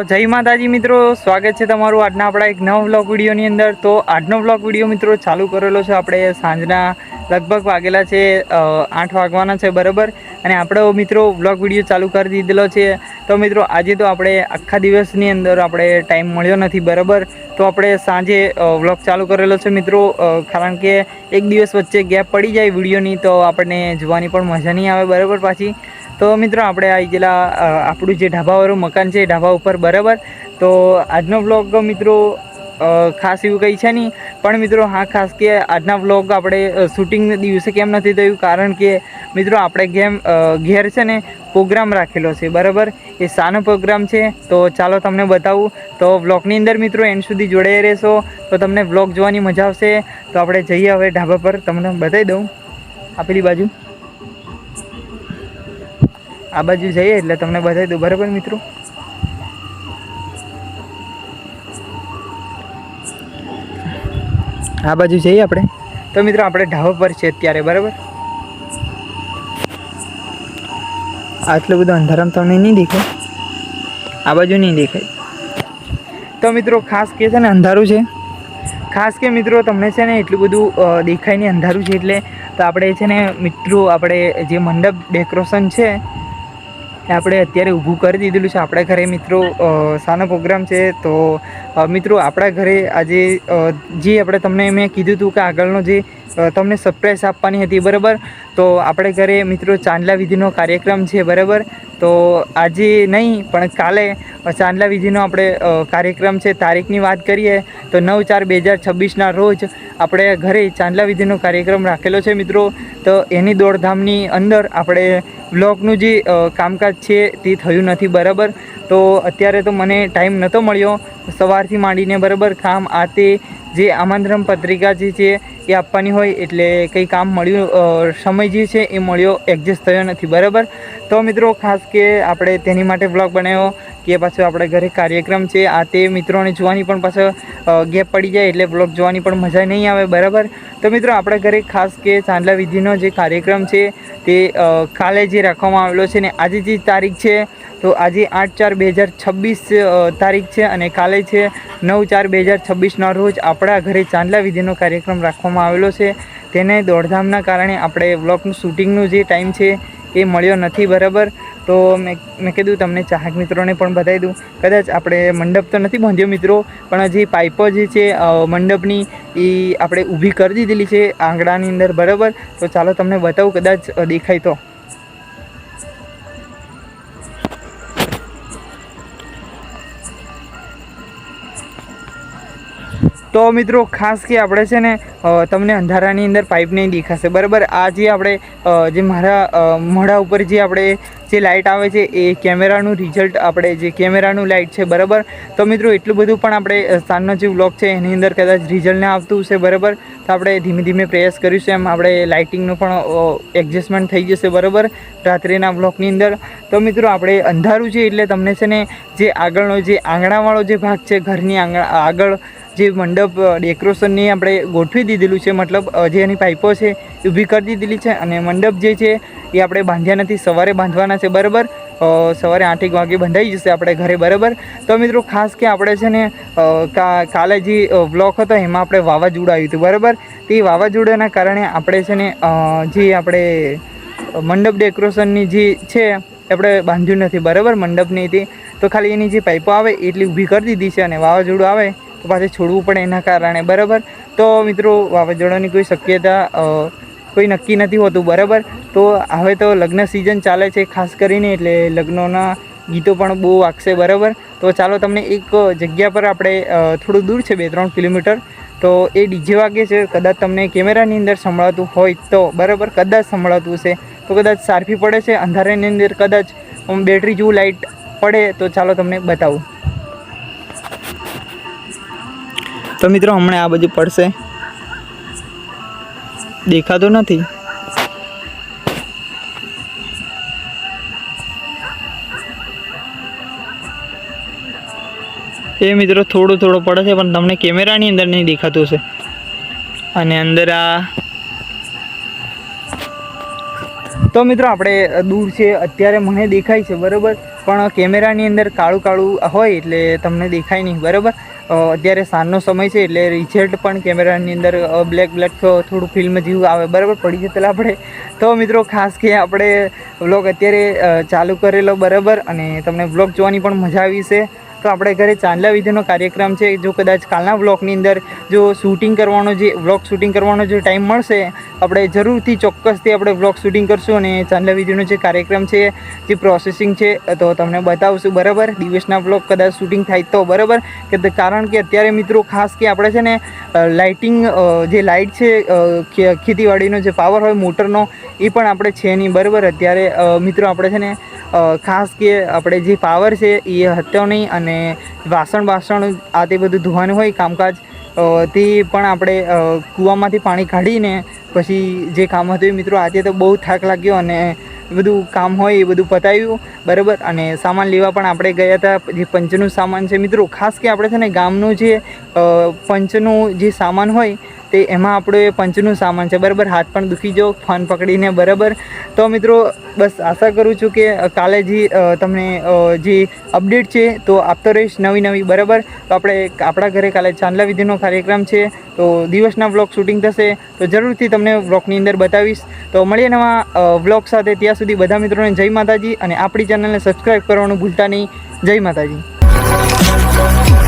જય માતાજી મિત્રો, સ્વાગત છે તમારું આજના આપણા એક નવા વ્લોગ વિડીયોની અંદર। તો આજનો વ્લોગ વિડીયો મિત્રો ચાલુ કરેલો છે આપણે સાંજના લગભગ વાગેલા છે 8 વાગવાના છે બરાબર। અને આપણો મિત્રો વ્લોગ વિડીયો ચાલુ કરી દીધેલો છે। તો મિત્રો આજે તો આપણે આખા દિવસની અંદર આપણે ટાઈમ મળ્યો નથી બરાબર। તો આપણે સાંજે વ્લોગ ચાલુ કરેલો છે મિત્રો, કારણ કે એક દિવસ વચ્ચે ગેપ પડી જાય વિડીયોની તો આપણને જોવાની પણ મજા નહીં આવે બરાબર પાછી। તો મિત્રો આપણે આવી ગયેલા આપણું જે ઢાબાવાળું મકાન છે ઢાબા ઉપર બરાબર। તો આજનો વ્લોગ મિત્રો ખાસ એવું કંઈ છે નહીં, પણ મિત્રો હા ખાસ કે આજના વ્લોગ આપણે શૂટિંગ દિવસે કેમ નથી થયું, કારણ કે મિત્રો આપણે ઘેર છે ને પ્રોગ્રામ રાખેલો છે બરાબર। એ શાનો પ્રોગ્રામ છે તો ચાલો તમને બતાવું। તો વ્લોગની અંદર મિત્રો એન્ડ સુધી જોડાઈ રહેશો તો તમને વ્લોગ જોવાની મજા આવશે। તો આપણે જઈએ હવે ઢાબા પર, તમને બતાવી દઉં આપેલી બાજુ, આ બાજુ જઈએ એટલે તમને બતાવી દઉં બરાબર મિત્રો। આ બાજુ જઈએ આપણે, તો મિત્રો આપણે ઢાબા પર છે અત્યારે બરાબર। આટલું બધું અંધારામાં તમને નહીં દેખાય, આ બાજુ નહીં દેખાય। તો મિત્રો ખાસ કે છે ને અંધારું છે, ખાસ કે મિત્રો તમને છે ને એટલું બધું દેખાય નહીં, અંધારું છે એટલે। તો આપણે છે ને મિત્રો આપણે જે મંડપ ડેકોરેશન છે એ આપણે અત્યારે ઊભું કરી દીધેલું છે આપણા ઘરે મિત્રો। શાનો પ્રોગ્રામ છે તો મિત્રો આપણા ઘરે આજે જે આપણે તમને મેં કીધું હતું કે આગળનો જે તમને સરપ્રાઈઝ આપવાની હતી બરાબર। તો આપણે ઘરે મિત્રો ચાંદલા વિધિનો કાર્યક્રમ છે બરાબર। તો આજે નહીં પણ કાલે ચાંદલા વિધિનો આપણે કાર્યક્રમ છે। તારીખની વાત કરીએ તો 9/4/2026ના રોજ આપણે ઘરે ચાંદલા વિધિનો કાર્યક્રમ રાખેલો છે મિત્રો। તો એની દોડધામની અંદર આપણે વ્લોગનું જે કામકાજ છે તે થયું નથી બરાબર। તો અત્યારે તો મને ટાઈમ નહોતો મળ્યો સવારથી માંડીને બરાબર, કામ આ તે જે આમંત્રણ પત્રિકા જે છે એ આપવાની હોય એટલે કંઈ કામ મળ્યું, સમય જે છે એ મળ્યો, એડજસ્ટ થયો નથી બરાબર। તો મિત્રો ખાસ કે આપણે તેની માટે વ્લોગ બનાવ્યો કે પાછું આપણે ઘરે કાર્યક્રમ છે આ તે મિત્રોને જોવાની પણ પાછો ગેપ પડી જાય એટલે વ્લોગ જોવાની પણ મજા નહીં આવે બરાબર। તો મિત્રો આપણા ઘરે ખાસ કે ચાંદલા વિધિનો જે કાર્યક્રમ છે તે કાલે જે રાખવામાં આવેલો છે ને આજે જે તારીખ છે તો આજે 8/4/2026 તારીખ છે અને કાલે છે 9/4/2026ના રોજ આપણા ઘરે ચાંદલા વિધિનો કાર્યક્રમ રાખવામાં આવેલો છે। તેને દોડધામના કારણે આપણે વ્લોગનું શૂટિંગનું જે ટાઈમ છે એ મળ્યો નથી બરાબર। તો મેં કીધું તમને ચાહક મિત્રોને પણ બતાવી દઉં। કદાચ આપણે મંડપ તો નથી બાંધ્યો મિત્રો, પણ જે પાઇપો જે છે મંડપની એ આપણે ઊભી કરી દીધેલી છે આંગણાની અંદર બરાબર। તો ચાલો તમને બતાવું, કદાચ દેખાય તો। તો મિત્રો ખાસ કે આપણે છે ને તમને અંધારાની અંદર પાઇપ નહીં દેખાશે બરાબર। આ જે આપણે જે મારા મોઢા ઉપર જે આપણે જે લાઇટ આવે છે એ કેમેરાનું રિઝલ્ટ, આપણે જે કેમેરાનું લાઇટ છે બરાબર। તો મિત્રો એટલું બધું પણ આપણે સાંજનો જે વ્લોગ છે એની અંદર કદાચ રિઝલ્ટ ના આવતું હશે બરાબર। તો આપણે ધીમે ધીમે પ્રયાસ કરીશું, એમ આપણે લાઇટિંગનું પણ એડજસ્ટમેન્ટ થઈ જશે બરાબર રાત્રિના વ્લોગની અંદર। તો મિત્રો આપણે અંધારું છે એટલે તમને છે ને જે આગળનો જે આંગણાવાળો જે ભાગ છે ઘરની આગળ જે મંડપ ડેકોરેશનની આપણે ગોઠવી દીધેલું છે, મતલબ જે એની પાઇપો છે એ ઊભી કરી દીધેલી છે અને મંડપ જે છે એ આપણે બાંધ્યા નથી, સવારે બાંધવાના છે બરાબર। સવારે 8 વાગે બંધાઈ જશે આપણે ઘરે બરાબર। તો મિત્રો ખાસ કે આપણે છે ને કાલે જે વ્લોગ હતો એમાં આપણે વાવાઝોડું આવ્યું હતું બરાબર। તે વાવાઝોડાના કારણે આપણે છે ને જે આપણે મંડપ ડેકોરેશનની જે છે આપણે બાંધ્યું નથી બરાબર મંડપની તે। તો ખાલી એની જે પાઇપો આવે એટલી ઊભી કરી દીધી છે અને વાવાઝોડું આવે તો પાછું છોડવું પડે એના કારણે બરાબર। તો મિત્રો વાવાઝોડાની કોઈ શક્યતા કોઈ નક્કી નથી હોતું બરાબર। તો હવે તો લગ્ન સિઝન ચાલે છે ખાસ કરીને, એટલે લગ્નોના ગીતો પણ બહુ વાગશે બરાબર। તો ચાલો તમને એક જગ્યા પર આપણે થોડું દૂર છે 2-3 કિલોમીટર, તો એ ડીજે વાગે છે, કદાચ તમને કેમેરાની અંદર સંભળાતું હોય તો બરાબર, કદાચ સંભળાતું હશે તો કદાચ સારફી પડે છે અંધારાની અંદર, કદાચ બેટરી જેવું લાઇટ પડે તો ચાલો તમને બતાવું। તો મિત્રો હમણાં આ બાજુ પડશે, દેખાતું નથી। એ મિત્રો થોડું પડે છે પણ તમને કેમેરાની અંદર નહીં દેખાતું હશે। અને અંદર આ તો મિત્રો આપણે દૂર છે અત્યારે મને દેખાય છે બરાબર। પણ કેમેરાની અંદર કાળું કાળું હોય એટલે તમને દેખાય નહીં, બરાબર. અત્યારે સાંજનો સમય છે એટલે રિઝલ્ટ પણ કેમેરાની અંદર બ્લેક થોડું ફિલ્મ જેવું આવે, બરાબર. પડી જતા આપણે તો મિત્રો ખાસ કે આપણે વ્લોગ અત્યારે ચાલુ કરેલો, બરાબર. અને તમને વ્લોગ જોવાની પણ મજા આવી છે. તો આપણે ઘરે ચાંદલા વિધિનો કાર્યક્રમ છે. જો કદાચ કાલના વ્લોગની અંદર જો શૂટિંગ કરવાનો વ્લોગ શૂટિંગ કરવાનો જો ટાઈમ મળશે, આપણે જરૂરથી ચોક્કસથી આપણે વ્લોગ શૂટિંગ કરશું અને ચાંદલા વિધિનો જે કાર્યક્રમ છે, જે પ્રોસેસિંગ છે, તો તમને બતાવશું, બરાબર. દિવસના વ્લોગ કદાચ શૂટિંગ થાય તો, બરાબર. કારણ કે અત્યારે મિત્રો ખાસ કે આપણે છે ને લાઇટિંગ જે લાઇટ છે ખેતીવાડીનો જે પાવર હોય મોટરનો એ પણ આપણે છે નહીં, બરાબર. અત્યારે મિત્રો આપણે છે ને ખાસ કે આપણે જે પાવર છે એ હતો નહીં અને વાસણ આ તે બધું ધોવાનું હોય કામકાજ તે પણ આપણે કૂવામાંથી પાણી કાઢીને પછી જે કામ હતું મિત્રો આજે તો બહુ થાક લાગ્યો અને બધું કામ હોય એ બધું પતાવ્યું, બરાબર. અને સામાન લેવા પણ આપણે ગયા હતા. જે પંચનું સામાન છે મિત્રો, ખાસ કે આપણે છે ને ગામનું જે પંચનું જે સામાન હોય તે એમાં આપણે પંચનું સામાન છે, બરાબર. હાથ પણ દુખી જાઓ ફોન પકડીને, બરાબર. તો મિત્રો બસ આશા કરું છું કે કાલે જે તમને જે અપડેટ છે તો આપતો રહીશ નવી, બરાબર. તો આપણે આપણા ઘરે કાલે ચાંદલા વિધિનો કાર્યક્રમ છે તો દિવસના વ્લોગ શૂટિંગ થશે તો જરૂરથી તમને વ્લોગની અંદર બતાવીશ. તો મળીએ નવા વ્લોગ સાથે. ત્યાં સુધી બધા મિત્રોને જય માતાજી અને આપણી ચેનલને સબસ્ક્રાઈબ કરવાનું ભૂલતા નહીં. જય માતાજી.